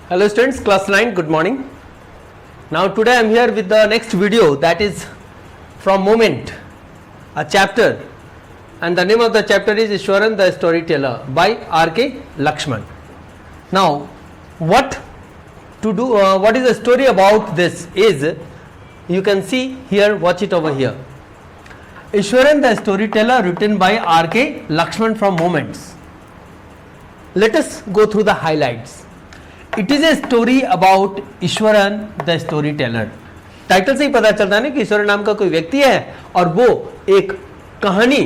Hello students, class 9, good morning. Now today I am here with the next video, that is from Moment, a chapter, and the name of the chapter is Ishwaran the Storyteller by R.K. Lakshman. Now what is the story about this is, you can see here, watch it over here. Ishwaran the Storyteller, written by R.K. Lakshman from Moments. Let us go through the highlights. It is a story about Eswaran the story teller. Title से ही पता चलता है ना कि ईश्वरन नाम का कोई व्यक्ति है और वो एक कहानी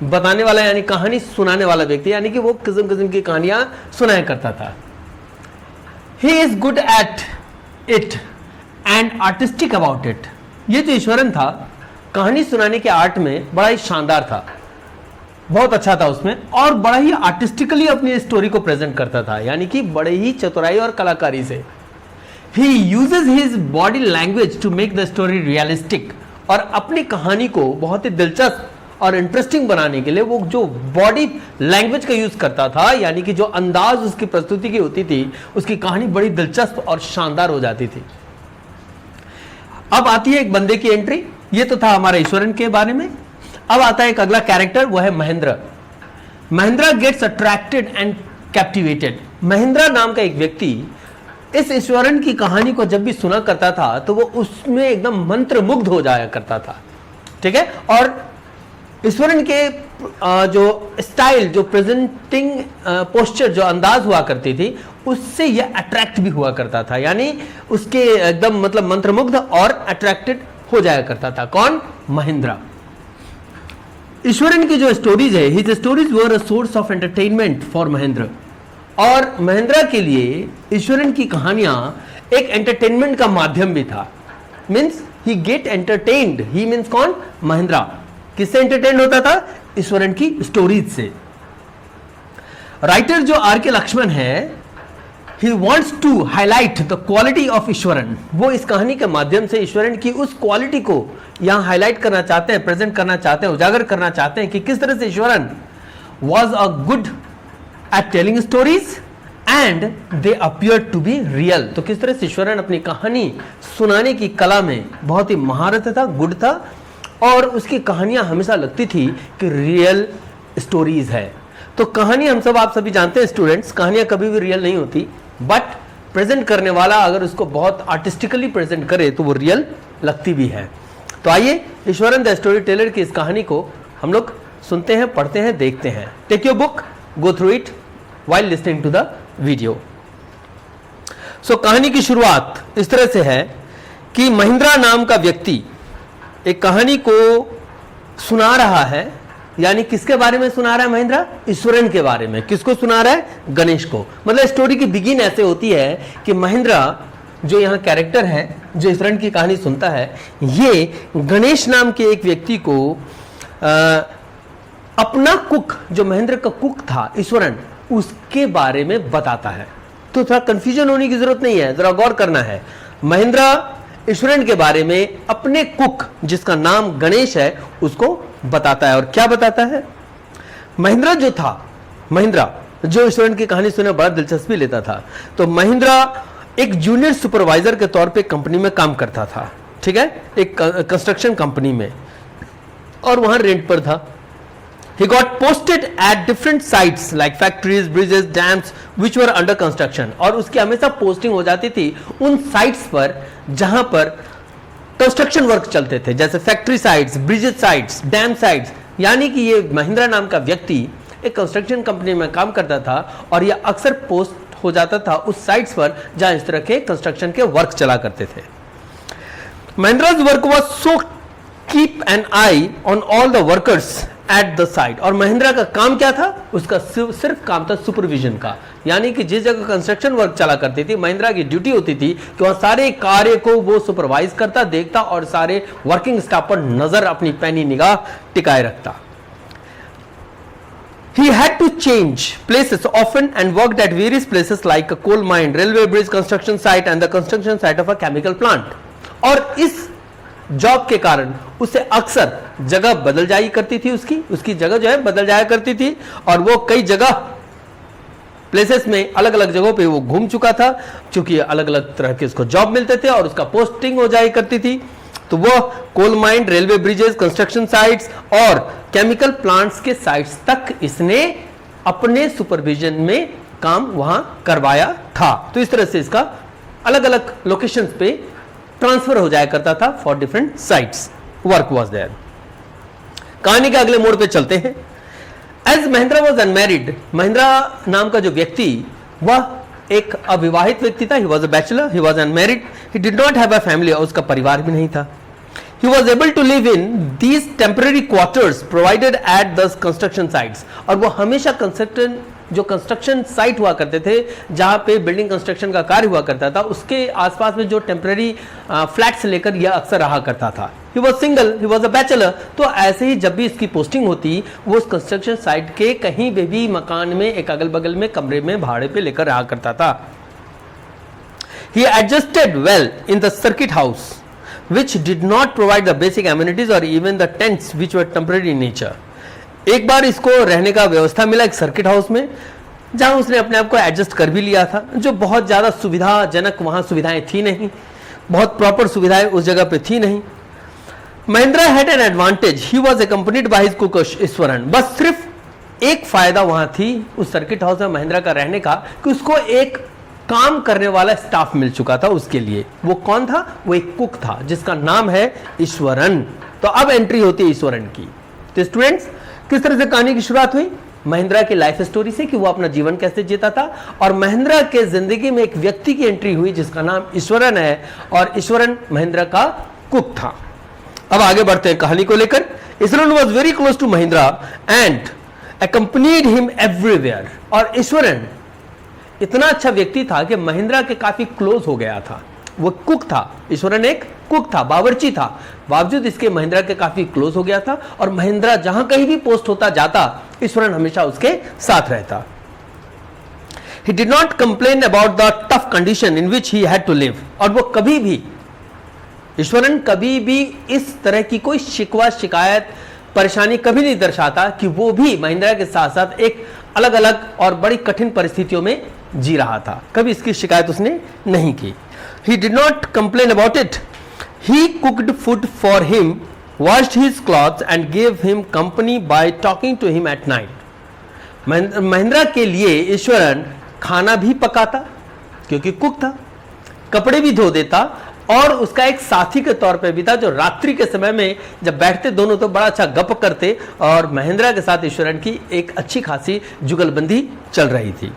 बताने वाला यानी कहानी सुनाने वाला व्यक्ति, यानी कि वो किस्म किस्म की कहानियां सुनाया करता था. He is good at it and artistic about it. ये जो ईश्वरन था कहानी सुनाने के आर्ट में बड़ा ही शानदार था, बहुत अच्छा था उसमें, और बड़ा ही आर्टिस्टिकली अपनी स्टोरी को प्रेजेंट करता था, यानी कि बड़े ही चतुराई और कलाकारी से. He uses his body language to make the story realistic. और अपनी कहानी को बहुत ही दिलचस्प और इंटरेस्टिंग बनाने के लिए वो जो बॉडी लैंग्वेज का यूज करता था, यानी कि जो अंदाज उसकी प्रस्तुति की होती थी, उसकी कहानी बड़ी दिलचस्प और शानदार हो जाती थी. अब आती है एक बंदे की एंट्री. ये तो था हमारे ईश्वरन के बारे में. अब आता है एक अगला कैरेक्टर, वो है Mahendra. Mahendra gets attracted and captivated. Mahendra नाम का एक व्यक्ति इस ईश्वरन की कहानी को जब भी सुना करता था तो वो उसमें एकदम मंत्रमुग्ध हो जाया करता था. ठीक है. और ईश्वरन के जो स्टाइल, जो प्रेजेंटिंग पोस्चर, जो अंदाज हुआ करती थी, उससे यह अट्रैक्ट भी हुआ करता था, यानी उसके एकदम मतलब मंत्रमुग्ध और अट्रैक्टेड हो जाया करता था. कौन? महेंद्र. ईश्वरन की जो स्टोरीज है, his stories were a source of entertainment for Mahendra. और महेंद्र के लिए ईश्वरन की कहानियां एक एंटरटेनमेंट का माध्यम भी था. Means he get entertained. He means कौन? महेंद्र. किससे एंटरटेन होता था? ईश्वरन की स्टोरीज से. राइटर जो आर के लक्ष्मण है, he wants to highlight the quality of Eswaran. वो इस कहानी के माध्यम से ईश्वरन की उस क्वालिटी को यहां हाईलाइट करना चाहते हैं, प्रेजेंट करना चाहते हैं, उजागर करना चाहते हैं कि किस तरह से Eswaran was a good at telling stories and they appeared to be real. तो किस तरह से ईश्वरन अपनी कहानी सुनाने की कला में बहुत ही महारत था, गुड था, और उसकी कहानियां हमेशा लगती थी कि रियल स्टोरीज है. तो कहानी हम सब, आप सभी जानते हैं स्टूडेंट्स, कहानियां कभी भी रियल नहीं होती, बट प्रेजेंट करने वाला अगर उसको बहुत आर्टिस्टिकली प्रेजेंट करे तो वो रियल लगती भी है. तो आइए ईश्वरन द स्टोरी टेलर की इस कहानी को हम लोग सुनते हैं, पढ़ते हैं, देखते हैं. Take your book, go through it while listening to the video. So कहानी की शुरुआत इस तरह से है कि महेंद्र नाम का व्यक्ति एक कहानी को सुना रहा है. यानी किसके बारे में सुना रहा है महेंद्र? ईश्वरन के बारे में. किसको सुना रहा है? गणेश को. मतलब स्टोरी की बिगिन ऐसे होती है कि महेंद्र जो यहाँ कैरेक्टर है, जो ईश्वरन की कहानी सुनता है, ये गणेश नाम के एक व्यक्ति को अपना कुक, जो महेंद्र का कुक था ईश्वरन, उसके बारे में बताता है. तो थोड़ा कंफ्यूजन होने की जरूरत नहीं है, जरा गौर करना है. महेंद्र ईश्वरन के बारे में अपने कुक, जिसका नाम गणेश है, उसको बताता है. और क्या बताता है? महेंद्र जो था, महेंद्र जो ईश्वरन की कहानी सुनने बड़ा दिलचस्पी लेता था, तो महेंद्र एक जूनियर सुपरवाइजर के तौर पे कंपनी में काम करता था. ठीक है. एक कंस्ट्रक्शन कंपनी में, और वहां रेंट पर था. He got posted at different sites like factories, bridges, dams which were under construction. और उसकी हमेशा पोस्टिंग हो जाती थी उन साइट्स पर जहां पर कंस्ट्रक्शन वर्क चलते थे, जैसे factory sites, bridges sites, dam sites. यानी कि ये महेंद्र नाम का व्यक्ति एक कंस्ट्रक्शन कंपनी में काम करता था और यह अक्सर पोस्ट हो जाता था उस साइट्स पर जहां इस तरह के कंस्ट्रक्शन के वर्क चला करते थे. Mahendra's work was so keep an eye on all the workers at the site. और महेंद्र का काम क्या था? उसका सिर्फ काम था सुपरविजन का. यानी कि जिस जगह कंस्ट्रक्शन वर्क चला करती थी, महेंद्र की ड्यूटी होती थी कि वहां सारे कार्य को वो सुपरवाइज करता, देखता और सारे वर्किंग स्टाफ पर नजर, अपनी पैनी निगाह टिकाए रखता. He had to change places often and worked at various places like a coal mine, railway bridge construction site and the construction site of a chemical plant. और इस जॉब के कारण उसे अक्सर जगह बदल जाया करती थी, उसकी जगह जो है बदल जाया करती थी, और वो कई जगह प्लेसेस में, अलग अलग जगहों पे वो घूम चुका था, क्योंकि अलग अलग तरह के उसको जॉब मिलते थे और उसका पोस्टिंग हो जाया करती थी। तो वो coal mine, railway bridges, construction sites और केमिकल प्लांट्स के साइट्स तक इसने अपने सुपरविजन में काम वहां करवाया था। तो इस तरह से इसका अलग अलग लोकेशंस पे ट्रांसफर हो जाया करता था for different sites. Work was there. कहानी के अगले मोड़ पे चलते हैं। As Mahindra was unmarried, Mahindra नाम का जो व्यक्ति वह एक अविवाहित व्यक्ति था। He was a bachelor, he was unmarried, he did not have a family, और उसका परिवार भी नहीं था। He was able to live in these temporary quarters provided at the construction sites, और वो हमेशा कंस्ट्रक्शन साइट हुआ करते थे जहां पे बिल्डिंग कंस्ट्रक्शन का कार्य हुआ करता था, उसके आसपास में जो टेम्पररी फ्लैट्स लेकर यह अक्सर रहा करता था। He was single, he was a bachelor, तो ऐसे ही जब भी इसकी पोस्टिंग होती वो उस कंस्ट्रक्शन साइट के कहीं भी मकान में एक अगल बगल में कमरे में भाड़े पे लेकर रहा करता था। He adjusted well in the circuit house, which did not provide the basic amenities or even the tents which were temporary in nature. एक बार इसको रहने का व्यवस्था मिला एक सर्किट हाउस में, जहां उसने अपने आप को एडजस्ट कर भी लिया था, जो बहुत ज्यादा सुविधाजनक वहां सुविधाएं थी नहीं, बहुत प्रॉपर सुविधाएं उस जगह पे थी नहीं। Mahindra had an advantage, he was accompanied by his cook Eswaran. बस सिर्फ एक फायदा वहां थी उस सर्किट हाउस में महिंद्रा का रहने का, कि उसको एक काम करने वाला स्टाफ मिल चुका था उसके लिए। वो कौन था? वो एक कुक था जिसका नाम है ईश्वरन। तो अब एंट्री होती है ईश्वरन की। तो स्टूडेंट्स, किस तरह से कहानी की शुरुआत हुई? महिंद्रा की लाइफ स्टोरी से, कि वो अपना जीवन कैसे जीता था, और महिंद्रा के जिंदगी में एक व्यक्ति की एंट्री हुई जिसका नाम ईश्वरन है, और ईश्वरन महिंद्रा का कुक था। अब आगे बढ़ते हैं कहानी को लेकर। Ishwaran was very close to Mahindra and accompanied him everywhere, और ईश्वरन इतना अच्छा व्यक्ति था कि महिंद्रा के काफी क्लोज हो गया था। वो कुक था, ईश्वरन एक कुक था, बावर्ची था, बावजूद इसके महिंद्रा के काफी क्लोज हो गया था, और महिंद्रा जहां कहीं भी पोस्ट होता जाता ईश्वरन हमेशा उसके साथ रहता। He did not complain about the tough condition in which he had to live, और वो कभी भी, ईश्वरन कभी भी इस तरह की कोई शिकवा, शिकायत, परेशानी कभी नहीं दर्शाता कि वो भी महिंद्रा के साथ साथ एक अलग अलग और बड़ी कठिन परिस्थितियों में जी रहा था। कभी इसकी शिकायत उसने नहीं की। He did not complain about it. He cooked food for him, washed his clothes and gave him company by talking to him at night. Mahindra के लिए ईश्वरन खाना भी पकाता, क्योंकि कुक था, कपड़े भी धो देता, और उसका एक साथी के तौर पे भी था, जो रात्रि के समय में जब बैठते दोनों तो बड़ा अच्छा गप करते, और महिंद्रा के साथ ईश्वरन की एक अच्छी खासी जुगलबंदी चल रही थी।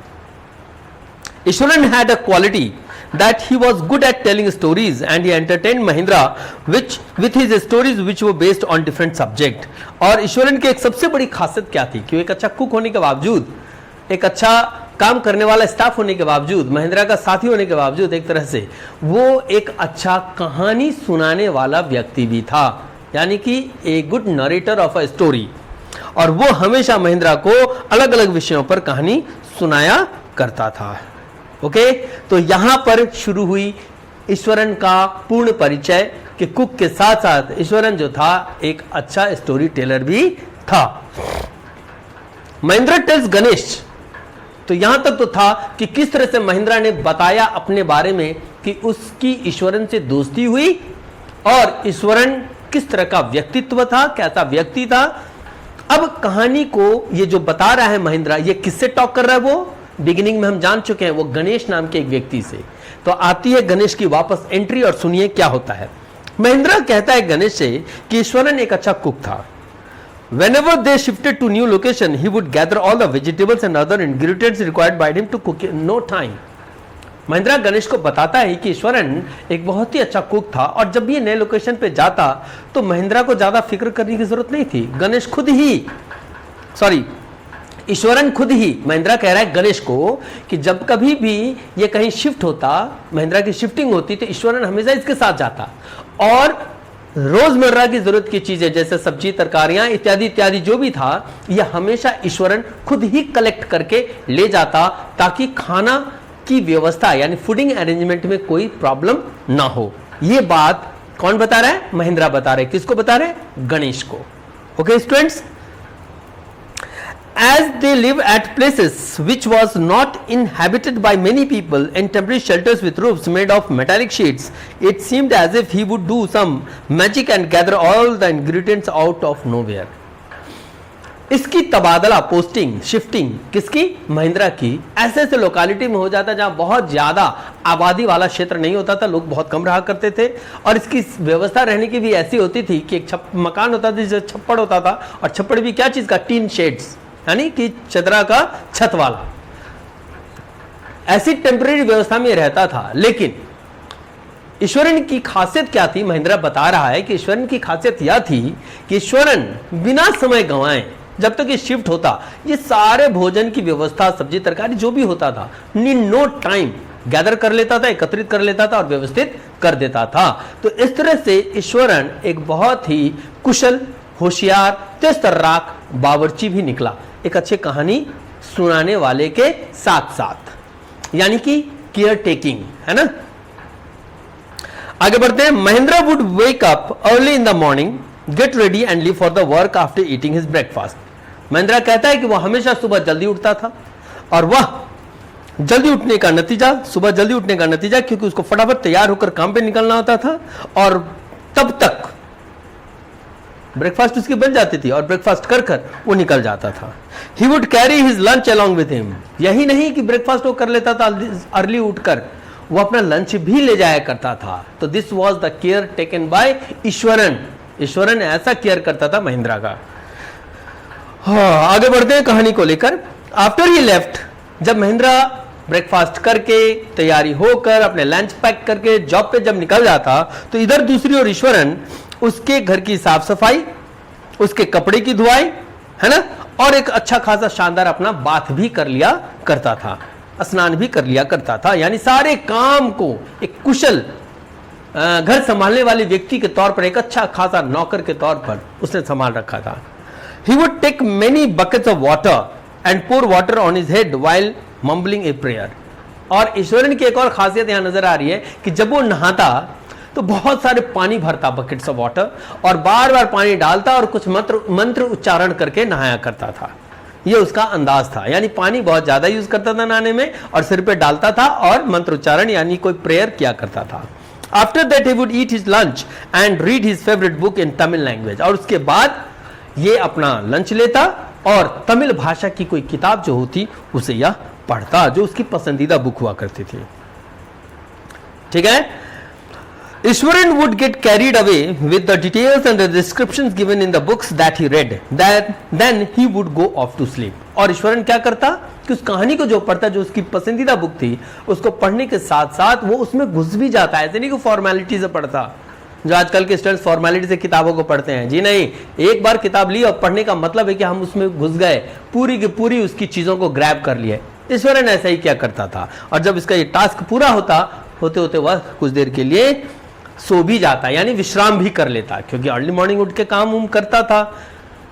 Eswaran had a quality that he was good at telling stories and he entertained Mahindra with his stories which were based on different subject. और ईश्वरन की एक सबसे बड़ी खासियत क्या थी कि वो एक अच्छा कुक होने के बावजूद, एक अच्छा काम करने वाला स्टाफ होने के बावजूद, महिंद्रा का साथी होने के बावजूद, एक तरह से वो एक अच्छा कहानी सुनाने वाला व्यक्ति भी था, यानी कि a good narrator of a story. और वो हमेशा महिंद्रा को अलग अलग विषयों पर कहानी सुनाया करता था। ओके, तो यहां पर शुरू हुई ईश्वरन का पूर्ण परिचय, कि कुक के साथ साथ ईश्वरन जो था एक अच्छा स्टोरी टेलर भी था। महिंद्रा टेल्स गणेश, तो यहां तक तो था कि किस तरह से महिंद्रा ने बताया अपने बारे में कि उसकी ईश्वरन से दोस्ती हुई, और ईश्वरन किस तरह का व्यक्तित्व था, कैसा व्यक्ति था। अब कहानी को ये जो बता रहा है महिंद्रा, ये किससे टॉक कर रहा है? वो बिगिनिंग में हम जान चुके हैं, वो गणेश नाम के एक व्यक्ति से। तो आती है गणेश की वापस एंट्री, और सुनिए क्या होता है। महिंद्रा कहता है गणेश से कि ईश्वरन एक अच्छा कुक था। Whenever they shifted to new location, he would gather all the vegetables and other ingredients required by him to cook in no time. Mahindra Ganesh को बताता है कि ईश्वरन एक बहुत ही अच्छा कुक था, और जब ये नए लोकेशन पे जाता तो महिंद्रा को ज्यादा फिक्र करने की जरूरत नहीं थी। गणेश खुद ही, सॉरी, ईश्वरन खुद ही, महिंद्रा कह रहा है गणेश को कि जब कभी भी ये कहीं शिफ्ट होता, महिंद्रा की शिफ्टिंग होती, तो ईश्वरन हमेशा इसके साथ जाता, और रोजमर्रा की जरूरत की चीजें जैसे सब्जी, तरकारियां इत्यादि इत्यादि जो भी था, यह हमेशा ईश्वरन खुद ही कलेक्ट करके ले जाता, ताकि खाना की व्यवस्था यानी फूडिंग अरेंजमेंट में कोई प्रॉब्लम ना हो। ये बात कौन बता रहा है? महिंद्रा बता रहे। किसको बता रहे? गणेश को। Okay students, as they live at places which was not inhabited by many people in temporary shelters with roofs made of metallic sheets, it seemed as if he would do some magic and gather all the ingredients out of nowhere. इसकी तबादला posting shifting किसकी? महिंद्रा की ऐसे ऐसे locality में हो जाता जहां बहुत ज्यादा आबादी वाला क्षेत्र नहीं होता था, लोग बहुत कम रहा करते थे, और इसकी व्यवस्था रहने की भी ऐसी होती थी कि एक मकान होता था जिसमें छप्पड़ होता था, और छप्पड़ भी क्या चीज का? टीन शेड्स, यानी कि चदरा का छत वाला, ऐसी टेम्परेरी व्यवस्था में रहता था। लेकिन ईश्वरन की खासियत क्या थी? महिंद्रा बता रहा है कि ईश्वरन की खासियत यह थी कि ईश्वरन बिना समय गंवाए जब तक ये शिफ्ट होता, ये सारे भोजन की व्यवस्था, सब्जी तरकारी जो भी होता था, नीड नो टाइम गैदर कर लेता था, एकत्रित कर लेता था और व्यवस्थित कर देता था। तो इस तरह से ईश्वरन एक बहुत ही कुशल, होशियार, तेज तर्राक बावर्ची भी निकला, एक अच्छे कहानी सुनाने वाले के साथ साथ, यानी कि केयर टेकिंग, है ना। आगे बढ़ते हैं। Mahindra would wake up early in the morning, get ready and leave for the work after eating his breakfast. Mahindra कहता है कि वह हमेशा सुबह जल्दी उठता था, और वह जल्दी उठने का नतीजा, सुबह जल्दी उठने का नतीजा क्योंकि उसको फटाफट तैयार होकर काम पे निकलना होता था, और तब तक ब्रेकफास्ट उसकी बन जाती थी और ब्रेकफास्ट कर कर वो निकल जाता था। He would carry his lunch along with him. यही नहीं कि ब्रेकफास्ट वो कर लेता था अर्ली उठकर, वो अपना लंच भी ले जाया करता था। तो this was the care taken by Eswaran. Eswaran ऐसा केयर करता था महिंद्रा का। हाँ, आगे बढ़ते हैं कहानी को लेकर। आफ्टर ही लेफ्ट, जब महिंद्रा ब्रेकफास्ट करके तैयारी होकर अपने लंच पैक करके जॉब पे जब निकल जाता, तो इधर दूसरी ओर ईश्वरन उसके घर की साफ सफाई, उसके कपड़े की धुलाई, है ना, और एक अच्छा खासा शानदार अपना बाथ भी कर लिया करता था, स्नान भी कर लिया करता था। यानी सारे काम को एक कुशल घर संभालने वाले व्यक्ति के तौर पर, एक अच्छा खासा नौकर के तौर पर उसने संभाल रखा था। He would take many buckets of water and pour water on his head while mumbling a prayer. और ईश्वरन की एक और खासियत यहां नजर आ रही है कि जब वो नहाता तो बहुत सारे पानी भरता, बकेट्स ऑफ वाटर, और बार बार पानी डालता और कुछ मंत्र उच्चारण करके नहाया करता था। ये उसका अंदाज था, यानी पानी बहुत ज्यादा यूज करता था नहाने में, और सिर पे डालता था और मंत्र उच्चारण यानी कोई प्रेयर किया करता था। After that he would eat his lunch and read his favourite book in Tamil language. और उसके बाद ये अपना लंच लेता और तमिल भाषा की कोई किताब जो होती उसे यह पढ़ता, जो उसकी पसंदीदा बुक हुआ करती थी। ठीक है। Eswaran would get carried away with the details and the descriptions given in the books that he read. Then he would go off to sleep. और ईश्वरन क्या करता कि उस कहानी को जो पढ़ता, जो उसकी पसंदीदा बुक थी, उसको पढ़ने के साथ साथ वो उसमें घुस भी जाता। ऐसे नहीं कि फॉर्मेलिटी से पढ़ता, जो आजकल के स्टूडेंट्स फॉर्मेलिटी से किताबों को पढ़ते हैं। जी नहीं, एक बार किताब ली और पढ़ने का मतलब है कि हम उसमें घुस गए, पूरी की पूरी उसकी चीजों को ग्रैब कर लिए। ईश्वरन ऐसा ही क्या करता था, और जब इसका ये टास्क पूरा होते होते वह कुछ देर के लिए सो भी जाता, यानी विश्राम भी कर लेता, क्योंकि अर्ली मॉर्निंग उठ के काम करता था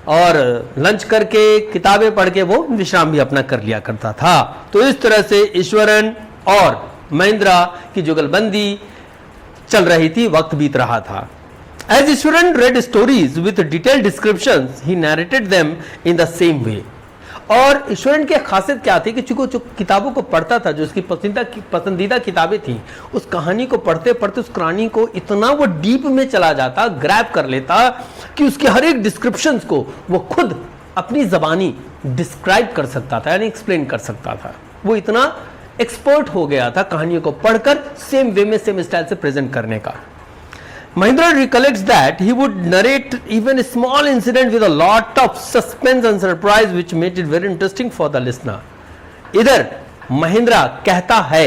और लंच करके किताबें पढ़ के वो विश्राम भी अपना कर लिया करता था। तो इस तरह से ईश्वरन और महिंद्रा की जुगलबंदी चल रही थी, वक्त बीत रहा था। As Ishwaran read stories with detailed descriptions, he narrated them in the same way. और ईश्वरन की खासियत क्या थी कि चूंकि जो किताबों को पढ़ता था, जो उसकी पसंदीदा किताबें थी, उस कहानी को पढ़ते पढ़ते उस कहानी को इतना वो डीप में चला जाता, ग्रैब कर लेता, कि उसके हर एक डिस्क्रिप्शंस को वो खुद अपनी जबानी डिस्क्राइब कर सकता था, यानी एक्सप्लेन कर सकता था। वो इतना एक्सपर्ट हो गया था कहानियों को पढ़कर सेम वे में, सेम स्टाइल से प्रेजेंट करने का। Mahindra recollects that he would narrate even a small incident with a lot of suspense and surprise, which made it very interesting for the listener. इधर महिंद्रा कहता है,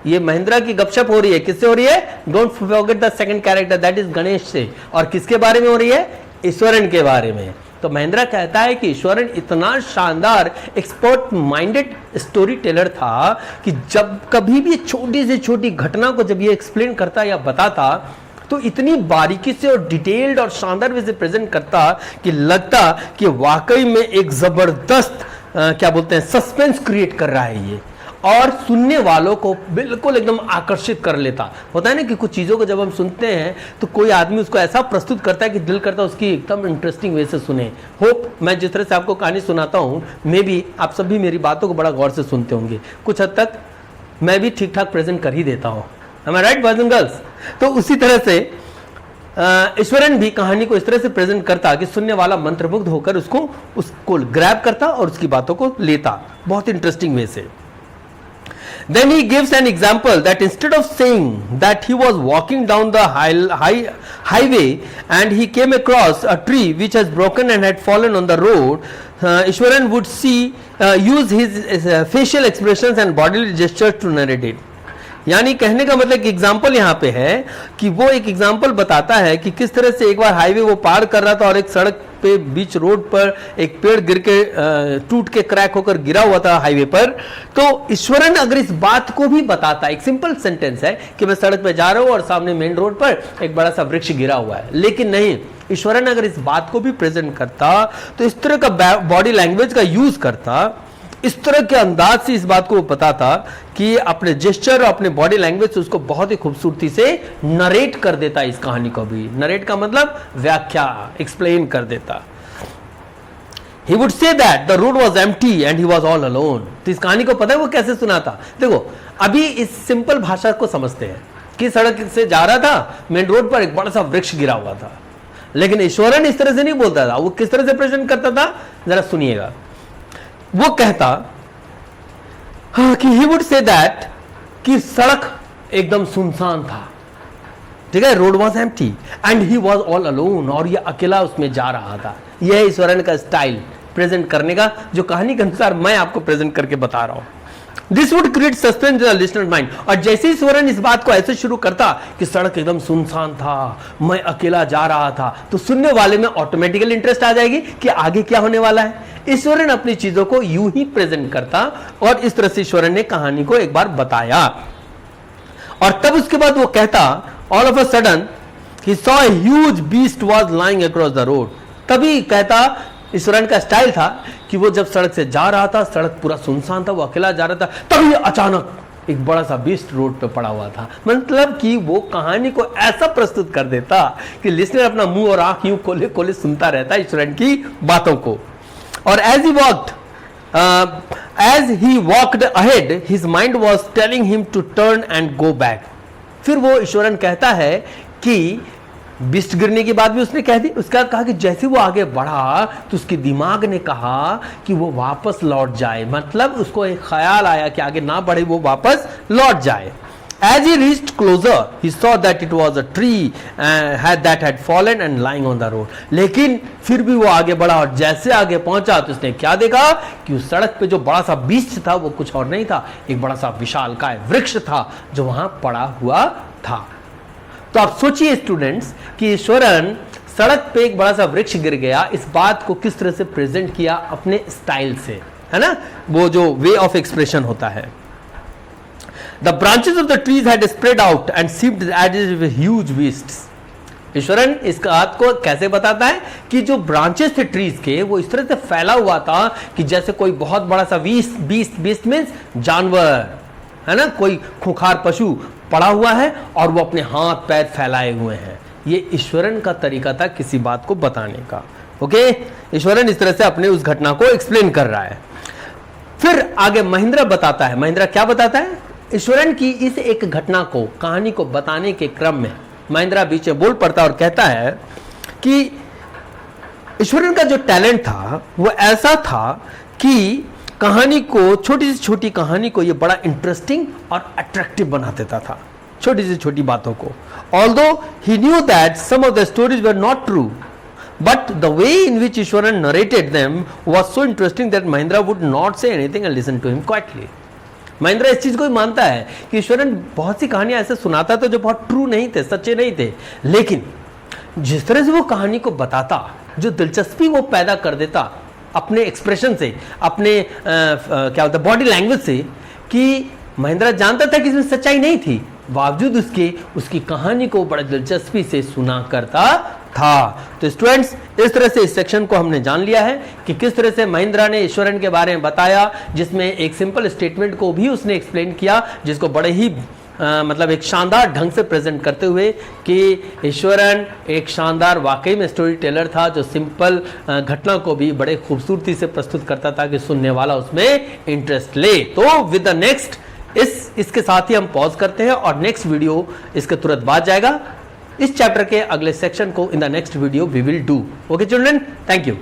ये महिंद्रा की गपशप हो रही है, किससे हो रही है? Don't forget the second character, that is Ganesh से। और किसके बारे में हो रही है? ईश्वरन के बारे में। तो महिंद्रा कहता है कि ईश्वरन इतना शानदार एक्सपर्ट माइंडेड स्टोरी टेलर था कि जब कभी भी छोटी से छोटी घटना को जब ये एक्सप्लेन करता या बताता, तो इतनी बारीकी से और डिटेल्ड और शानदार वे से प्रेजेंट करता कि लगता कि वाकई में एक जबरदस्त क्या बोलते हैं, सस्पेंस क्रिएट कर रहा है ये। और सुनने वालों को बिल्कुल एकदम आकर्षित कर लेता। होता है ना कि कुछ चीज़ों को जब हम सुनते हैं तो कोई आदमी उसको ऐसा प्रस्तुत करता है कि दिल करता है उसकी एकदम इंटरेस्टिंग वे से सुने। होप मैं जिस तरह से आपको कहानी सुनाता हूँ, मे बी आप सभी मेरी बातों को बड़ा गौर से सुनते होंगे। कुछ हद तक मैं भी ठीक ठाक प्रेजेंट कर ही देता हूँ। Am I right, boys and girls? तो उसी तरह से ईश्वरन भी कहानी को इस तरह से प्रेजेंट करता कि सुनने वाला मंत्रमुग्ध होकर उसको ग्रैब करता और उसकी बातों को लेता बहुत इंटरेस्टिंग वे से। Then he gives an example that instead of saying that he was walking down the highway and he came across a tree which has broken and had fallen on the road, Ishwaran would use his facial expressions and bodily gestures to narrate it. यानी कहने का मतलब example यहाँ पे है कि वो एक एग्जाम्पल बताता है कि किस तरह से एक बार हाईवे वो पार कर रहा था और एक सड़क पे बीच रोड पर एक पेड़ गिर के टूट के क्रैक होकर गिरा हुआ था हाईवे पर। तो ईश्वरन अगर इस बात को भी बताता, एक सिंपल सेंटेंस है कि मैं सड़क पे जा रहा हूँ और सामने मेन रोड पर एक बड़ा सा वृक्ष गिरा हुआ है, लेकिन नहीं, ईश्वरन अगर इस बात को भी प्रेजेंट करता तो इस तरह का बॉडी लैंग्वेज का यूज करता, इस तरह के अंदाज से इस बात को बताता कि अपने जेस्चर और अपने बॉडी लैंग्वेज से उसको बहुत ही खूबसूरती से नरेट कर देता। इस कहानी को भी नरेट का मतलब व्याख्या, एक्सप्लेन कर देता। He would say that the road was empty and he was all alone। तो इस कहानी को पता है वो कैसे सुनाता? देखो अभी इस सिंपल भाषा को समझते हैं कि सड़क से जा रहा था, मेन रोड पर एक बड़ा सा वृक्ष गिरा हुआ था, लेकिन ईश्वरन इस तरह से नहीं बोलता था। वो किस तरह से प्रेजेंट करता था जरा सुनिएगा। वो कहता कि he would say that कि सड़क एकदम सुनसान था, ठीक है, road was empty and he was all alone, और ये अकेला उसमें जा रहा था। यह है ईश्वरन का स्टाइल प्रेजेंट करने का, जो कहानी के अनुसार मैं आपको प्रेजेंट करके बता रहा हूं। This would create suspense in the listener mind. और जैसे ही ईश्वरन इस बात को ऐसे शुरू करता कि सड़क एकदम सुनसान था, मैं अकेला जा रहा था, तो सुनने वाले में ऑटोमेटिकली इंटरेस्ट आ जाएगी कि आगे क्या होने वाला है। ईश्वरन अपनी चीजों को यूं ही प्रेजेंट करता और इस तरह से ईश्वरन ने कहानी को एक बार बताया। और तब उसके बाद वो कहता, all of a sudden he saw a huge beast was lying across the road. तभी कहता, ईश्वरन का स्टाइल था कि वो जब सड़क से जा रहा था, सड़क पूरा सुनसान था, वो अकेला जा रहा था, तभी अचानक एक बड़ा सा बीस्ट रोड पे पड़ा हुआ था। मतलब कि वो कहानी को ऐसा प्रस्तुत कर देता कि लिसनर अपना मुंह और आंख यूं खोले खोले सुनता रहता ईश्वरन की बातों को। और as he walked ahead, his mind was telling him to turn and go back। फिर वो ईश्वरन कहता है कि बिस्ट गिरने की बात भी उसने कह दी। उसके बाद कहा कि जैसे वो आगे बढ़ा तो उसके दिमाग ने कहा कि वो वापस लौट जाए, मतलब उसको एक ख्याल आया कि आगे ना बढ़े, वो वापस लौट जाए। As he reached closer, he saw that it was a tree that had fallen and lying on the road। लेकिन फिर भी वो आगे बढ़ा और जैसे आगे पहुंचा तो उसने क्या देखा कि उस सड़क पे जो बड़ा सा बीस्ट था वो कुछ और नहीं था, एक बड़ा सा विशालकाय वृक्ष था जो वहां पड़ा हुआ था। तो आप सोचिए स्टूडेंट्स कि ईश्वरन सड़क पे एक बड़ा सा वृक्ष गिर गया, इस बात को किस तरह से प्रेजेंट किया अपने स्टाइल से, है ना, वो जो वे ऑफ एक्सप्रेशन होता है। The branches of the trees had spread out and seemed as if huge beasts। Eswaran इस बात को कैसे बताता है कि जो ब्रांचेस थे ट्रीज के वो इस तरह से फैला हुआ था कि जैसे कोई बहुत बड़ा सा बीस्ट मीन्स जानवर, है ना, कोई खुंखार पशु पड़ा हुआ है और वो अपने हाथ पैर फैलाए हुए हैं। ये ईश्वरन का तरीका था किसी बात को बताने का। ओके, ईश्वरन इस तरह से अपने उस घटना को एक्सप्लेन कर रहा है। फिर आगे महिंद्रा बताता है। महिंद्रा क्या बताता है? ईश्वरन की इस एक घटना को, कहानी को बताने के क्रम में महिंद्रा बीच में बोल पड़ता और कहता है कि ईश्वरन का जो टैलेंट था वो ऐसा था कि कहानी को, छोटी से छोटी कहानी को ये बड़ा इंटरेस्टिंग और अट्रैक्टिव बना देता था, छोटी से छोटी बातों को। Although he knew that some of the stories were not true, but the way in which Ishwaran narrated them was so interesting that Mahindra would not say anything and listen to him quietly। Mahindra इस चीज को ही मानता है कि ईश्वरन बहुत सी कहानियां ऐसे सुनाता था जो बहुत ट्रू नहीं थे, सच्चे नहीं थे, लेकिन जिस तरह से वो कहानी को बताता, जो दिलचस्पी वो पैदा कर देता अपने एक्सप्रेशन से, अपने क्या होता है बॉडी लैंग्वेज से, कि महिंद्रा जानता था कि इसमें सच्चाई नहीं थी, बावजूद उसके उसकी कहानी को बड़ा दिलचस्पी से सुना करता था। तो स्टूडेंट्स, इस तरह से इस सेक्शन को हमने जान लिया है कि किस तरह से महिंद्रा ने ईश्वरन के बारे में बताया, जिसमें एक सिंपल स्टेटमेंट को भी उसने एक्सप्लेन किया, जिसको बड़े ही मतलब एक शानदार ढंग से प्रेजेंट करते हुए कि ईश्वरन एक शानदार वाकई में स्टोरी टेलर था, जो सिंपल घटना को भी बड़े खूबसूरती से प्रस्तुत करता था कि सुनने वाला उसमें इंटरेस्ट ले। तो विद द नेक्स्ट इसके साथ ही हम पॉज करते हैं और नेक्स्ट वीडियो इसके तुरंत बाद जाएगा। इस चैप्टर के अगले सेक्शन को in the next video we will do. Okay children, thank you.